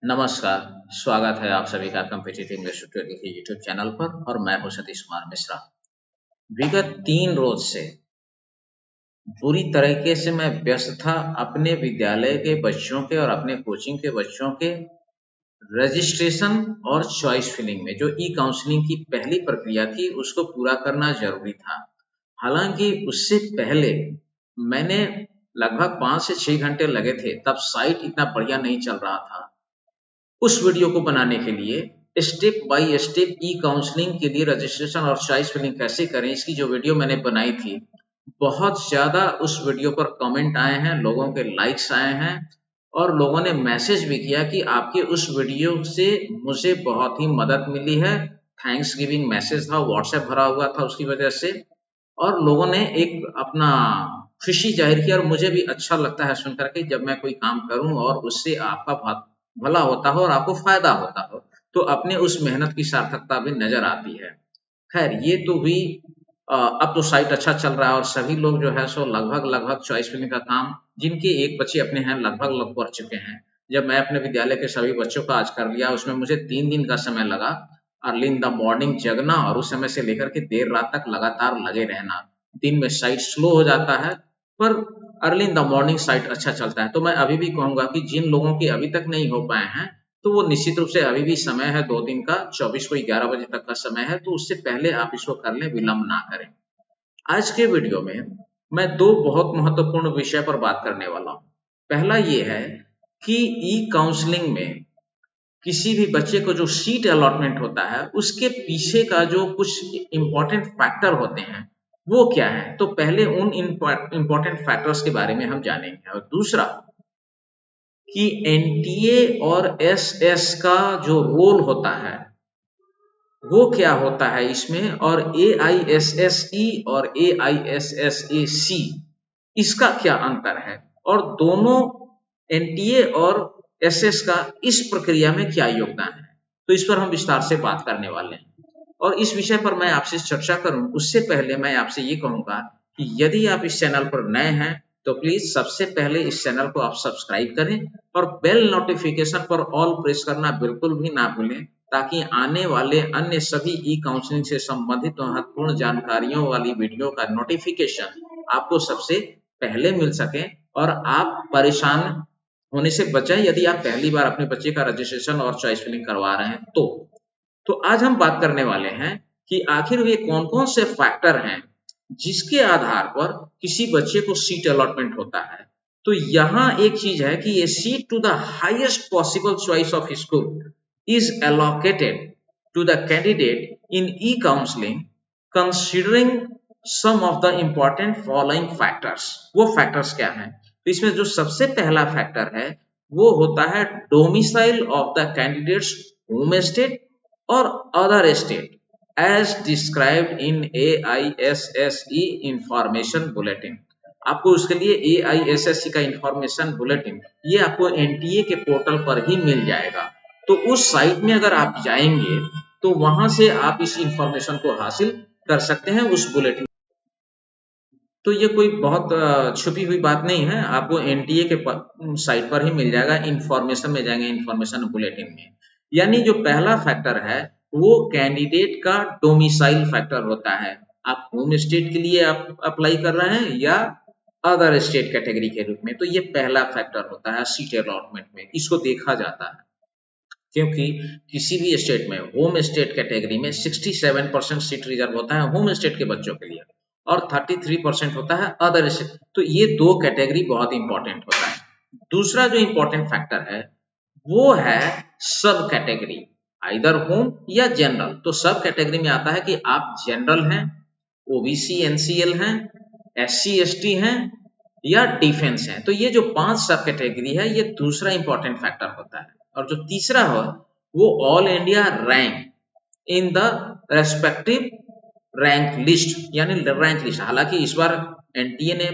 नमस्कार, स्वागत है आप सभी का कॉम्पिटिटिव इंग्लिश ट्यूटोरियल के यूट्यूब चैनल पर और मैं हूं सतीश कुमार मिश्रा। विगत 3 रोज से बुरी तरीके से मैं व्यस्त था अपने विद्यालय के बच्चों के और अपने कोचिंग के बच्चों के रजिस्ट्रेशन और चॉइस फिलिंग में जो ई काउंसलिंग की पहली प्रक्रिया थी उसको पूरा करना जरूरी था। हालांकि उससे पहले मैंने लगभग 5 से 6 घंटे लगे थे, तब साइट इतना बढ़िया नहीं चल रहा था। उस वीडियो को बनाने के लिए step by step E counselling के लिए रजिस्ट्रेशन और चॉइस फिलिंग कैसे करें, इसकी जो वीडियो मैंने बनाई थी, बहुत ज़्यादा उस वीडियो पर कमेंट आए हैं, लोगों के लाइक्स आए हैं और लोगों ने मैसेज भी किया कि आपके उस वीडियो से मुझे बहुत ही मदद मिली है। थैंक्स गिविंग मैसेज था, व्हाट्सएप भरा हुआ था उसकी वजह से, और लोगों ने एक अपना खुशी जाहिर की और मुझे भी अच्छा लगता है सुनकर के जब मैं कोई काम करूं और उससे आपका भला होता हो और आपको फायदा होता हो, तो अपने उस मेहनत की सार्थकता भी नजर आती है। खैर, ये तो हुई। अब तो साइट अच्छा चल रहा है और सभी लोग जो है सो लगभग लगभग चॉइस फिलिंग का काम, जिनके एक बच्चे अपने हैं, लगभग लगभग कर चुके हैं। जब मैं अपने विद्यालय के सभी बच्चों का आज कर लिया, उसमें मुझे 3 दिन का समय लगा। अर्ली इन द मॉर्निंग जगना और उस समय से लेकर के देर रात तक लगातार लगे रहना। दिन में साइट स्लो हो जाता है, पर early in the morning site अच्छा चलता है। तो मैं अभी भी कहूंगा कि जिन लोगों की अभी तक नहीं हो पाए हैं, तो वो निश्चित रूप से अभी भी समय है, 2 दिन का, 24 को 11 बजे तक का समय है, तो उससे पहले आप इसको कर लें, विलंब ना करें। आज के वीडियो में मैं 2 बहुत महत्वपूर्ण विषय पर बात करने वाला हूँ। पहला ये है कि ई काउंसलिंग में किसी भी बच्चे को जो सीट अलॉटमेंट होता है, उसके पीछे का जो कुछ इम्पोर्टेंट फैक्टर होते हैं, वो क्या है? तो पहले उन इम्पोर्टेंट फैक्टर्स के बारे में हम जानेंगे, और दूसरा कि एनटीए और एसएस का जो रोल होता है, वो क्या होता है इसमें, और एआईएसएसई और एआईएसएसएसी, इसका क्या अंतर है, और दोनों एनटीए और एसएस का इस प्रक्रिया में क्या योगदान है। तो इस पर हम विस्तार से बात करने वाले हैं और इस विषय पर मैं आपसे चर्चा करूं उससे पहले मैं आपसे ये कहूंगा कि यदि आप इस चैनल पर नए हैं तो प्लीज सबसे पहले इस चैनल को आप सब्सक्राइब करें और बेल नोटिफिकेशन पर ऑल प्रेस करना बिल्कुल भी ना भूलें, ताकि आने वाले अन्य सभी ई काउंसलिंग से संबंधित महत्वपूर्ण जानकारियों वाली वीडियो का नोटिफिकेशन आपको सबसे पहले मिल सके और आप परेशान होने से बचें यदि आप पहली बार अपने बच्चे का रजिस्ट्रेशन और चॉइस फिलिंग करवा रहे हैं। तो आज हम बात करने वाले हैं कि आखिर वे कौन-कौन से फैक्टर हैं जिसके आधार पर किसी बच्चे को सीट अलॉटमेंट होता है। तो यहाँ एक चीज है कि ये seat to the highest possible choice of school is allocated to the candidate in e-counseling considering some of the important following factors। वो फैक्टर्स क्या हैं? तो इसमें जो सबसे पहला फैक्टर है वो होता है domicile of the candidates home state और other state as described in AISSE information bulletin. आपको उसके लिए AISSE का इंफॉर्मेशन बुलेटिन ये आपको एनटीए के पोर्टल पर ही मिल जाएगा। तो उस साइट में अगर आप जाएंगे तो वहां से आप इस इंफॉर्मेशन को हासिल कर सकते हैं उस बुलेटिन। तो ये कोई बहुत छुपी हुई बात नहीं है, आपको एनटीए के साइट पर ही मिल जाएगा। इंफॉर्मेशन में जाएंगे, इंफॉर्मेशन बुलेटिन में। यानी जो पहला फैक्टर है वो कैंडिडेट का डोमिसाइल फैक्टर होता है। आप होम स्टेट के लिए आप अप्लाई कर रहे हैं या अदर स्टेट कैटेगरी के रूप में, तो ये पहला फैक्टर होता है सीट अलॉटमेंट में, इसको देखा जाता है। क्योंकि किसी भी स्टेट में होम स्टेट कैटेगरी में 67% सीट रिजर्व होता है होम स्टेट के बच्चों के लिए और 33% होता है अदर स्टेट। तो ये 2 कैटेगरी बहुत इंपॉर्टेंट होता है। दूसरा जो इंपॉर्टेंट फैक्टर है वो है सब कैटेगरी, आइदर होम या जनरल। तो सब कैटेगरी में आता है कि आप जनरल हैं, ओबीसी एनसीएल हैं, एससी एसटी हैं या डिफेंस हैं। तो ये जो 5 सब कैटेगरी है ये दूसरा इंपॉर्टेंट फैक्टर होता है। और जो तीसरा हो वो all India rank in the respective rank list, यानी रैंक लिस्ट। हालांकि इस बार एनटीए ने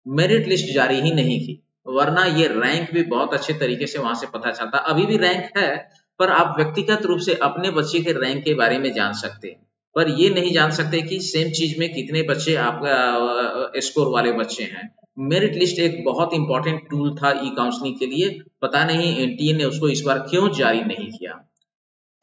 मेरिट लिस्ट जारी ही नहीं की, वरना ये रैंक भी बहुत अच्छे तरीके से वहां से पता चलता। अभी भी रैंक है, पर आप व्यक्तिगत रूप से अपने बच्चे के रैंक के बारे में जान सकते हैं। पर ये नहीं जान सकते कि सेम चीज में कितने बच्चे आपका स्कोर वाले बच्चे हैं। मेरिट लिस्ट एक बहुत इंपॉर्टेंट टूल था ई काउंसलिंग के लिए, पता नहीं एनटीए ने उसको इस बार क्यों जारी नहीं किया।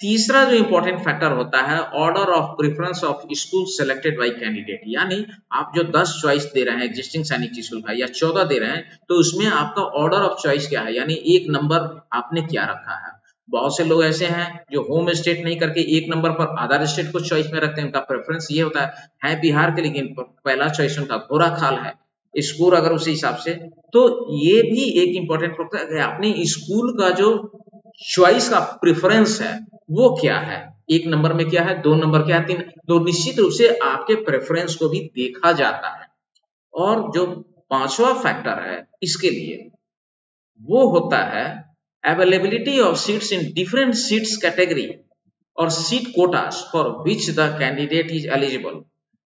तीसरा जो इंपॉर्टेंट फैक्टर होता है, order of preference of school selected bye candidate, यानी आप जो 10 चॉइस दे रहे हैं एग्जिस्टिंग सैनिक स्कूल का या 14 दे रहे हैं, तो उसमें आपका ऑर्डर ऑफ चॉइस क्या है, यानी एक नंबर आपने क्या रखा है। बहुत से लोग ऐसे हैं जो होम स्टेट नहीं करके एक नंबर पर अदर स्टेट को चॉइस में रखते हैं। उनका प्रेफरेंस ये होता है बिहार के, लेकिन पहला चॉइस उनका घोड़ा खाल है, स्कोर अगर उसी हिसाब से। तो ये भी एक इंपॉर्टेंट फैक्टर है, अपने स्कूल का जो चॉइस का प्रेफरेंस है वो क्या है, एक नंबर में क्या है, 2 नंबर क्या है, 3। तो निश्चित रूप से आपके प्रेफरेंस को भी देखा जाता है। और जो पांचवा फैक्टर है इसके लिए, वो होता है availability of seats in different seats category और seat quotas for which the candidate is eligible.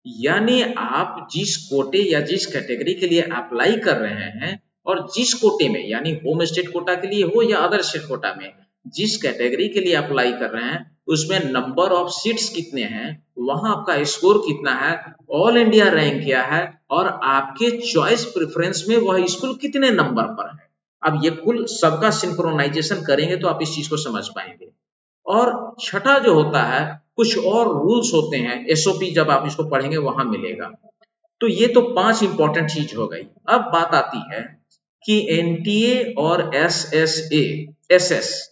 यानी आप जिस कोटे या जिस कैटेगरी के लिए अप्लाई कर रहे हैं, और जिस कोटे में, यानी होम स्टेट कोटा के लिए हो या अदर स्टेट कोटा में, जिस कैटेगरी के लिए अप्लाई कर रहे हैं उसमें नंबर ऑफ सीट्स कितने हैं, वहां आपका स्कोर कितना है, ऑल इंडिया रैंक क्या है, और आपके चॉइस प्रेफरेंस में वह स्कूल कितने नंबर पर है। अब ये कुल सबका सिंक्रोनाइजेशन करेंगे तो आप इस चीज को समझ पाएंगे। और छठा जो होता है, कुछ और रूल्स होते हैं, एसओपी जब आप इसको पढ़ेंगे वहां मिलेगा। तो ये तो 5 इंपॉर्टेंट चीज हो गई। अब बात आती है कि एनटीए और एसएस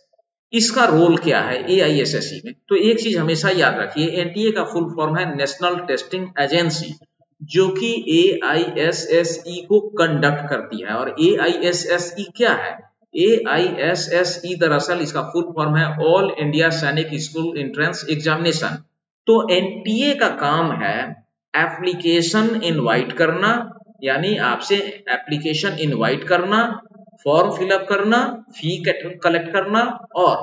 इसका रोल क्या है एआईएसएसई में। तो एक चीज हमेशा याद रखिए, एनटीए का फुल फॉर्म है नेशनल टेस्टिंग एजेंसी, जो कि एआईएसएसई को कंडक्ट करती है। और एआईएसएसई क्या है, एआईएसएसई दरअसल इसका फुल फॉर्म है ऑल इंडिया सैनिक स्कूल एंट्रेंस एग्जामिनेशन। तो एनटीए का काम है एप्लीकेशन इनवाइट करना, यानी आपसे एप्लीकेशन इनवाइट करना, फॉर्म फिलअप करना, फी कलेक्ट करना, और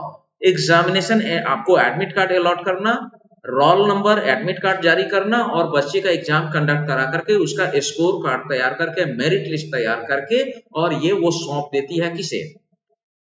एग्जामिनेशन आपको एडमिट कार्ड अलॉट करना, रोल नंबर, एडमिट कार्ड जारी करना, और बच्चे का एग्जाम कंडक्ट करा करके उसका स्कोर कार्ड तैयार करके, मेरिट लिस्ट तैयार करके, और ये वो सौंप देती है किसे,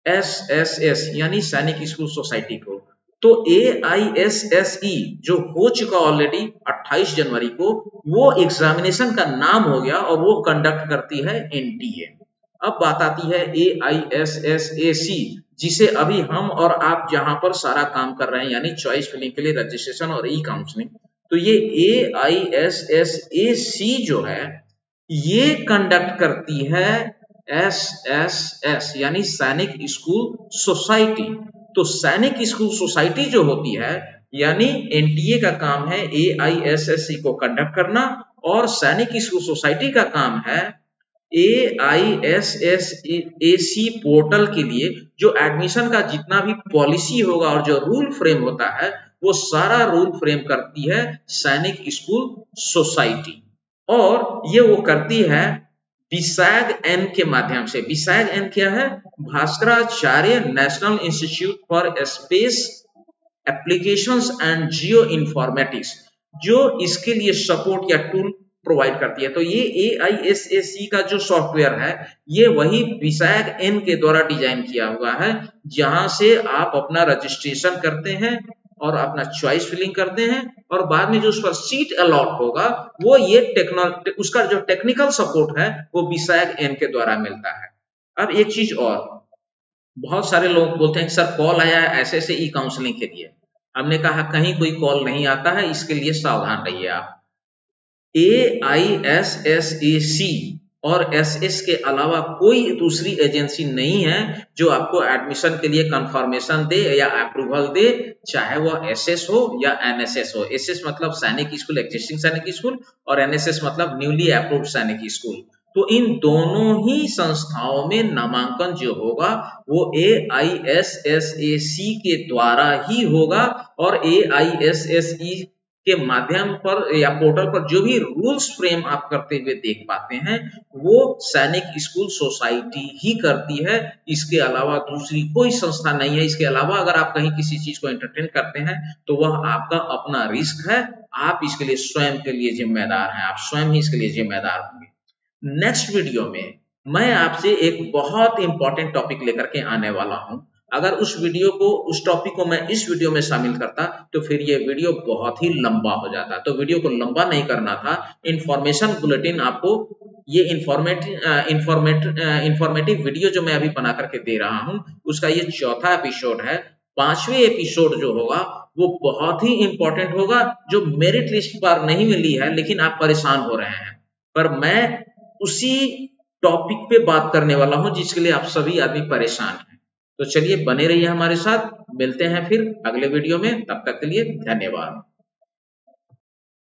एसएसएस यानी सैनिक स्कूल सोसाइटी को। तो एआईएसएसई जो हो चुका ऑलरेडी 28 जनवरी को, वो एग्जामिनेशन का नाम हो गया और वो कंडक्ट करती है एनटीए। अब बात आती है एआईएसएसएसी, जिसे अभी हम और आप जहां पर सारा काम कर रहे हैं, यानी चॉइस फिलिंग के लिए रजिस्ट्रेशन और ई काउंसलिंग। तो ये एआईएसएसएसी जो है ये कंडक्ट करती है एसएसएस यानी सैनिक स्कूल सोसाइटी। तो सैनिक स्कूल सोसाइटी जो होती है, यानी एनटीए का काम है एआईएसएससी को कंडक्ट करना, और सैनिक स्कूल सोसाइटी का काम है एआईएसएसएसी पोर्टल के लिए जो एडमिशन का जितना भी पॉलिसी होगा और जो रूल फ्रेम होता है, वो सारा रूल फ्रेम करती है सैनिक स्कूल सोसाइटी। और ये वो करती है विसैग एन के माध्यम से। विसैग एन क्या है, Bhaskaracharya national institute for space applications and geo informatics, जो इसके लिए सपोर्ट या टूल प्रोवाइड करती है। तो ये एआईएसएसई का जो सॉफ्टवेयर है, ये वही विसैग एन के द्वारा डिजाइन किया हुआ है, जहां से आप अपना रजिस्ट्रेशन करते हैं और अपना चॉइस फिलिंग करते हैं, और बाद में जो उस पर सीट अलॉट होगा, वो ये उसका जो टेक्निकल सपोर्ट है वो विसैग एन के द्वारा मिलता है। अब एक चीज और, बहुत सारे लोग बोलते हैं कि सर कॉल आया है ऐसे ऐसे ई काउंसलिंग के लिए। हमने कहा कहीं कोई कॉल नहीं आता है, इसके लिए सावधान रहिए आप। एआईएसएसएसी और एसएस के अलावा कोई दूसरी एजेंसी नहीं है जो आपको एडमिशन के लिए कंफर्मेशन दे या अप्रूवल दे, चाहे वो एसएस हो या एनएसएस हो। एसएस मतलब सैनिक स्कूल, एग्जिस्टिंग सैनिक स्कूल, और एनएसएस मतलब न्यूली अप्रूव्ड सैनिक स्कूल। तो इन दोनों ही संस्थाओं में नामांकन जो होगा वो एआईएसएसएसी के द्वारा ही होगा, और एआईएसएसई के माध्यम पर या पोर्टल पर जो भी रूल्स फ्रेम आप करते हुए देख पाते हैं, वो सैनिक स्कूल सोसाइटी ही करती है। इसके अलावा दूसरी कोई संस्था नहीं है। इसके अलावा अगर आप कहीं किसी चीज को एंटरटेन करते हैं तो वह आपका अपना रिस्क है, आप इसके लिए स्वयं के लिए जिम्मेदार हैं, आप स्वयं ही इसके लिए जिम्मेदार होंगे। नेक्स्ट वीडियो में मैं आपसे एक बहुत इंपॉर्टेंट टॉपिक लेकर के आने वाला हूं। अगर उस वीडियो को, उस टॉपिक को मैं इस वीडियो में शामिल करता तो फिर ये वीडियो बहुत ही लंबा हो जाता। तो वीडियो को लंबा नहीं करना था। इंफॉर्मेशन बुलेटिन आपको ये इंफॉर्मेटिव वीडियो जो मैं अभी बना करके दे रहा हूं, उसका ये चौथा एपिसोड है। 5वें एपिसोड जो होगा वो बहुत ही इंपॉर्टेंट होगा, जो मेरिट लिस्ट पर नहीं मिली है लेकिन आप परेशान हो रहे हैं, पर मैं उसी टॉपिक पे बात करने वाला हूं जिसके लिए आप सभी आदमी परेशान हैं। तो चलिए बने रहिए हमारे साथ, मिलते हैं फिर अगले वीडियो में, तब तक के लिए धन्यवाद।